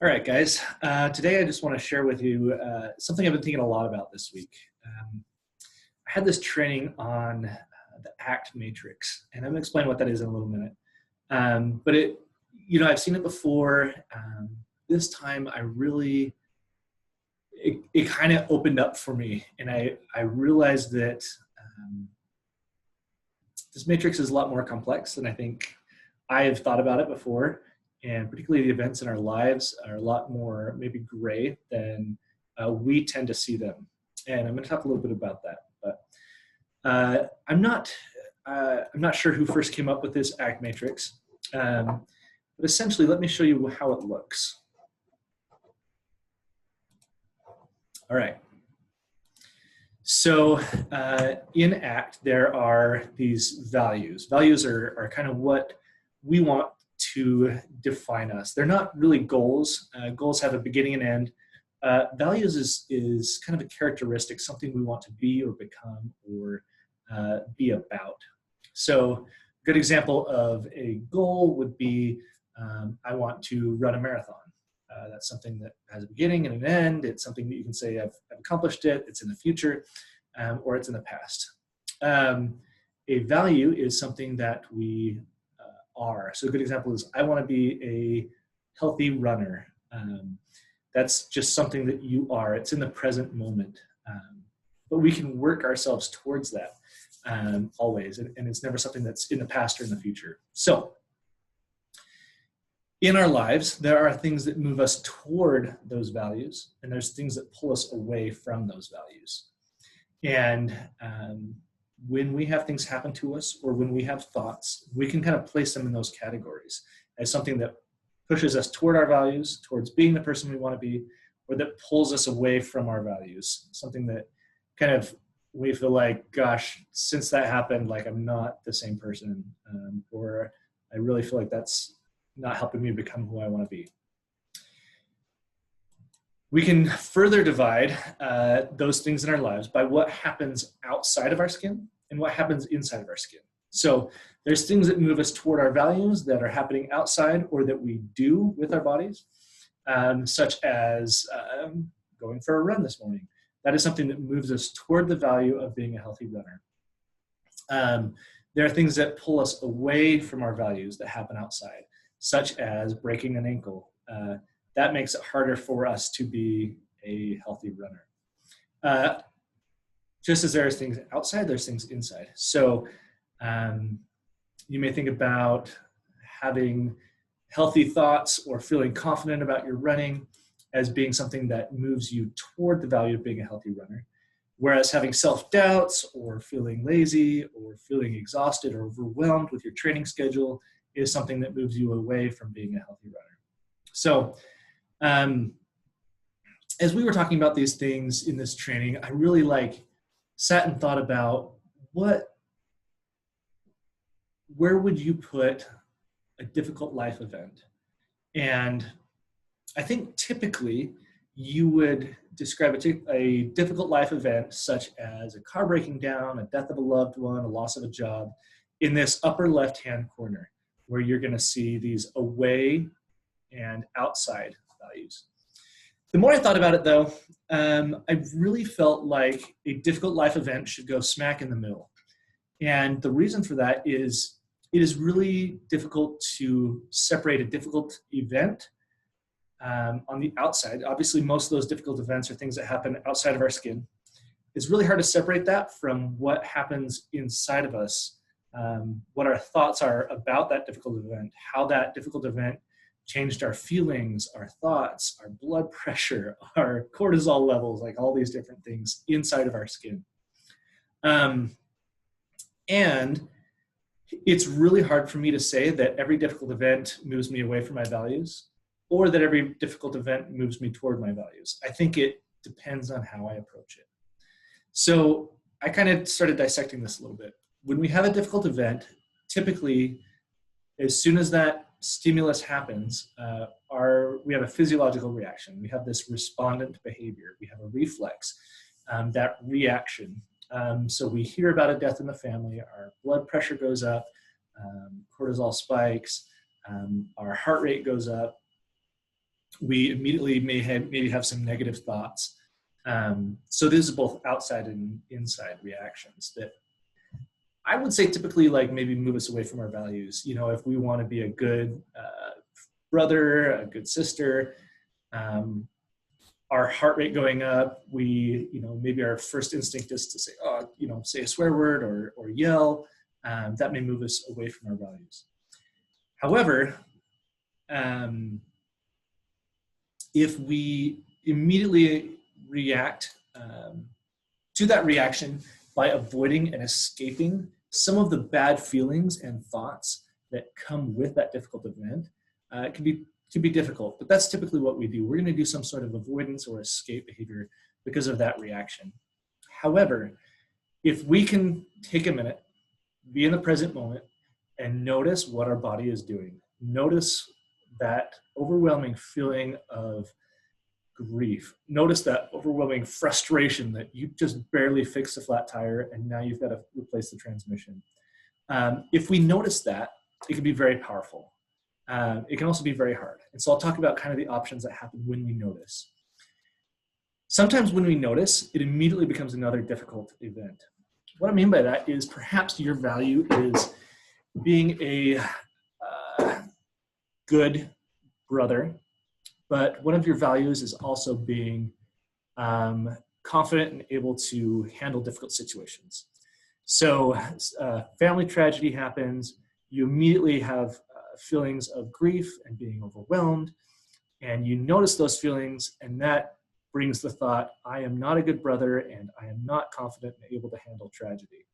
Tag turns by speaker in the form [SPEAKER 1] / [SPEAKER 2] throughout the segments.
[SPEAKER 1] All right, guys. Today I just want to share with you something I've been thinking a lot about this week. I had this training on the ACT matrix, and I'm going to explain what that is in a little minute. But I've seen it before. This time it kind of opened up for me, and I realized that this matrix is a lot more complex than I think I have thought about it before. And particularly the events in our lives are a lot more maybe gray than we tend to see them. And I'm going to talk a little bit about that. But I'm not sure who first came up with this ACT matrix. But essentially, let me show you how it looks. All right. So in ACT, there are these values. Values are kind of what we want to define us. They're not really goals. Goals have a beginning and end. Values is kind of a characteristic, something we want to be or become or be about. So a good example of a goal would be, I want to run a marathon. That's something that has a beginning and an end. It's something that you can say, I've accomplished it, it's in the future, or it's in the past. A value is something that we are. So a good example is, I want to be a healthy runner. That's just something that you are. It's in the present moment. But we can work ourselves towards that always. And it's never something that's in the past or in the future. So in our lives, there are things that move us toward those values, and there's things that pull us away from those values. And when we have things happen to us, or when we have thoughts, we can kind of place them in those categories as something that pushes us toward our values, towards being the person we want to be, or that pulls us away from our values. Something that kind of we feel like, gosh, since that happened, like I'm not the same person, or I really feel like that's not helping me become who I want to be. We can further divide those things in our lives by what happens outside of our skin and what happens inside of our skin. So there's things that move us toward our values that are happening outside or that we do with our bodies, such as going for a run this morning. That is something that moves us toward the value of being a healthy runner. There are things that pull us away from our values that happen outside, such as breaking an ankle. That makes it harder for us to be a healthy runner. Just as there's things outside, there's things inside. So you may think about having healthy thoughts or feeling confident about your running as being something that moves you toward the value of being a healthy runner. Whereas having self-doubts or feeling lazy or feeling exhausted or overwhelmed with your training schedule is something that moves you away from being a healthy runner. So as we were talking about these things in this training, I really sat and thought about where would you put a difficult life event? And I think typically you would describe a difficult life event such as a car breaking down, a death of a loved one, a loss of a job, in this upper left-hand corner, where you're going to see these away and outside values. The more I thought about it, though, I really felt like a difficult life event should go smack in the middle. And the reason for that is it is really difficult to separate a difficult event on the outside. Obviously, most of those difficult events are things that happen outside of our skin. It's really hard to separate that from what happens inside of us, what our thoughts are about that difficult event, how that difficult event changed our feelings, our thoughts, our blood pressure, our cortisol levels, like all these different things inside of our skin. And it's really hard for me to say that every difficult event moves me away from my values, or that every difficult event moves me toward my values. I think it depends on how I approach it. So I kind of started dissecting this a little bit. When we have a difficult event, typically, as soon as that stimulus happens, we have a physiological reaction. We have this respondent behavior. We have a reflex, that reaction. So we hear about a death in the family, our blood pressure goes up, cortisol spikes, our heart rate goes up, we immediately maybe have some negative thoughts. So this is both outside and inside reactions that I would say typically like maybe move us away from our values. You know, if we want to be a good brother, a good sister, our heart rate going up, we, you know, maybe our first instinct is to say, oh, you know, say a swear word or yell. That may move us away from our values. However, if we immediately react to that reaction by avoiding and escaping some of the bad feelings and thoughts that come with that difficult event, it can be difficult, but that's typically what we do. We're going to do some sort of avoidance or escape behavior because of that reaction. However, if we can take a minute, be in the present moment, and notice what our body is doing, notice that overwhelming feeling of grief, notice that overwhelming frustration that you just barely fixed a flat tire and now you've got to replace the transmission. If we notice that, it can be very powerful. It can also be very hard. And so I'll talk about kind of the options that happen when we notice. Sometimes when we notice, it immediately becomes another difficult event. What I mean by that is perhaps your value is being a good brother, but one of your values is also being confident and able to handle difficult situations. So family tragedy happens, you immediately have feelings of grief and being overwhelmed, and you notice those feelings, and that brings the thought, I am not a good brother and I am not confident and able to handle tragedy.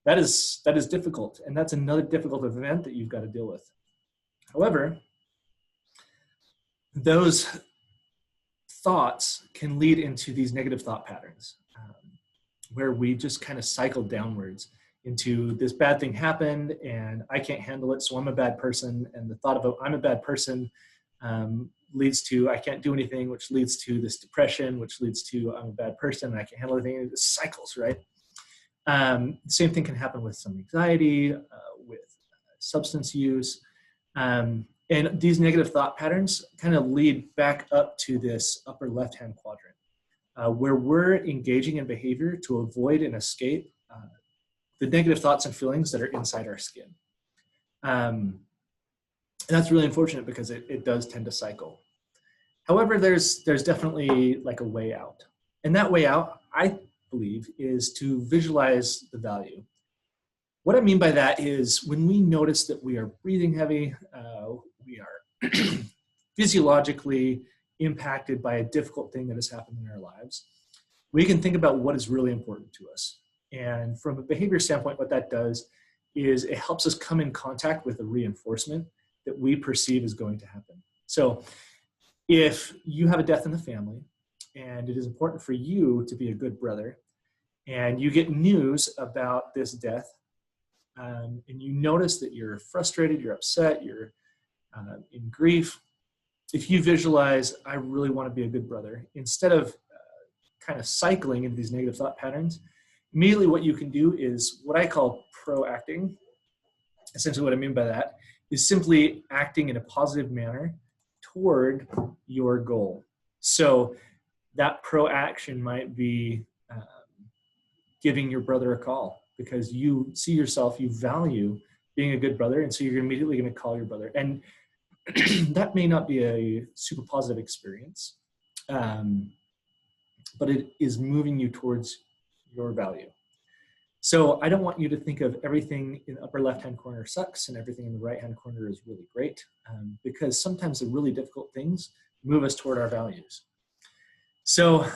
[SPEAKER 1] That is difficult, and that's another difficult event that you've got to deal with. However, those thoughts can lead into these negative thought patterns where we just kind of cycle downwards into this bad thing happened and I can't handle it, so I'm a bad person. And the thought of I'm a bad person leads to I can't do anything, which leads to this depression, which leads to I'm a bad person and I can't handle anything. It cycles, right? Same thing can happen with some anxiety, with substance use. And these negative thought patterns kind of lead back up to this upper left-hand quadrant where we're engaging in behavior to avoid and escape the negative thoughts and feelings that are inside our skin. And that's really unfortunate because it does tend to cycle. However, there's definitely like a way out. And that way out, I believe, is to visualize the value. What I mean by that is when we notice that we are breathing heavy, we are physiologically impacted by a difficult thing that has happened in our lives, we can think about what is really important to us. And from a behavior standpoint, what that does is it helps us come in contact with a reinforcement that we perceive is going to happen. So if you have a death in the family and it is important for you to be a good brother and you get news about this death and you notice that you're frustrated, you're upset, you're in grief, if you visualize, I really want to be a good brother, instead of kind of cycling into these negative thought patterns, immediately what you can do is what I call proacting. Essentially what I mean by that is simply acting in a positive manner toward your goal. So that proaction might be giving your brother a call because you see yourself, you value being a good brother, and so you're immediately going to call your brother. And that may not be a super positive experience, but it is moving you towards your value. So I don't want you to think of everything in the upper left-hand corner sucks and everything in the right-hand corner is really great, because sometimes the really difficult things move us toward our values. So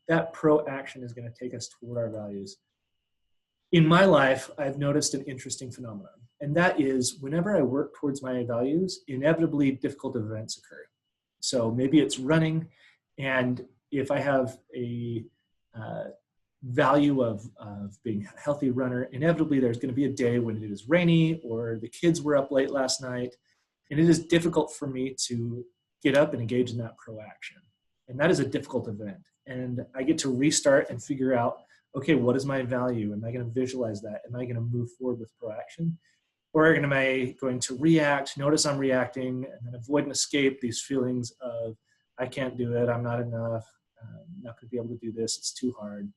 [SPEAKER 1] that proaction is going to take us toward our values. In my life, I've noticed an interesting phenomenon, and that is whenever I work towards my values, inevitably difficult events occur. So maybe it's running, and if I have a value of being a healthy runner, inevitably there's going to be a day when it is rainy or the kids were up late last night, and it is difficult for me to get up and engage in that proaction. And that is a difficult event. And I get to restart and figure out, okay, what is my value? Am I going to visualize that? Am I going to move forward with proaction? Or am I going to react, notice I'm reacting, and then avoid and escape these feelings of, I can't do it, I'm not enough, I'm not going to be able to do this, it's too hard.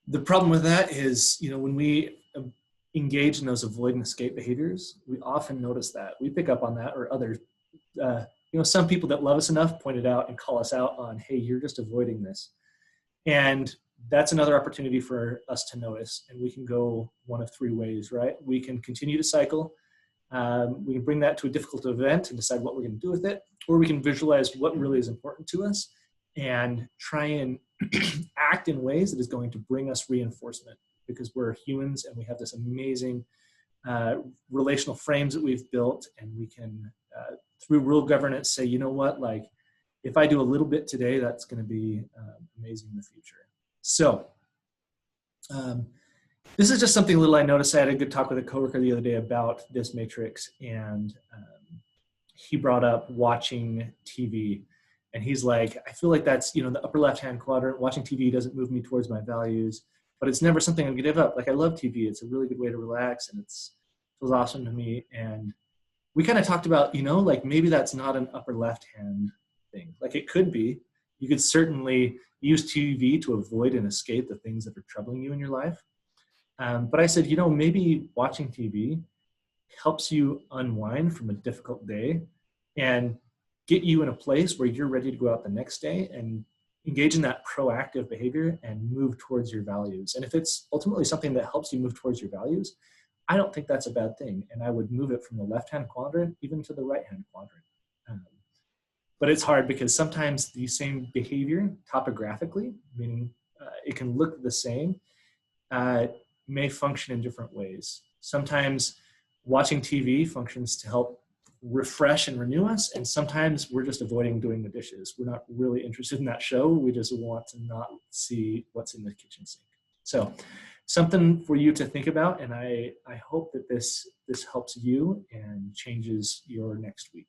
[SPEAKER 1] The problem with that is, when we engage in those avoid and escape behaviors, we often notice that. We pick up on that, or others. Some people that love us enough point it out and call us out on, hey, you're just avoiding this. And that's another opportunity for us to notice. And we can go one of three ways, right? We can continue to cycle. We can bring that to a difficult event and decide what we're going to do with it. Or we can visualize what really is important to us and try and act in ways that is going to bring us reinforcement, because we're humans and we have this amazing relational frames that we've built, and we can, through rule governance, say, you know what, like, if I do a little bit today, that's going to be amazing in the future. So this is just something little I noticed. I had a good talk with a coworker the other day about this matrix, and he brought up watching TV. And he's like, I feel like that's, the upper left-hand quadrant. Watching TV doesn't move me towards my values, but it's never something I'm going to give up. Like, I love TV. It's a really good way to relax, and it feels awesome to me. And we kind of talked about, like, maybe that's not an upper left-hand thing. Like, it could be. You could certainly use TV to avoid and escape the things that are troubling you in your life. But I said, maybe watching TV helps you unwind from a difficult day and get you in a place where you're ready to go out the next day and engage in that proactive behavior and move towards your values. And if it's ultimately something that helps you move towards your values, I don't think that's a bad thing. And I would move it from the left-hand quadrant even to the right-hand quadrant. But it's hard because sometimes the same behavior topographically, meaning it can look the same, may function in different ways. Sometimes watching TV functions to help refresh and renew us, and sometimes we're just avoiding doing the dishes. We're not really interested in that show. We just want to not see what's in the kitchen sink. So something for you to think about, and I hope that this helps you and changes your next week.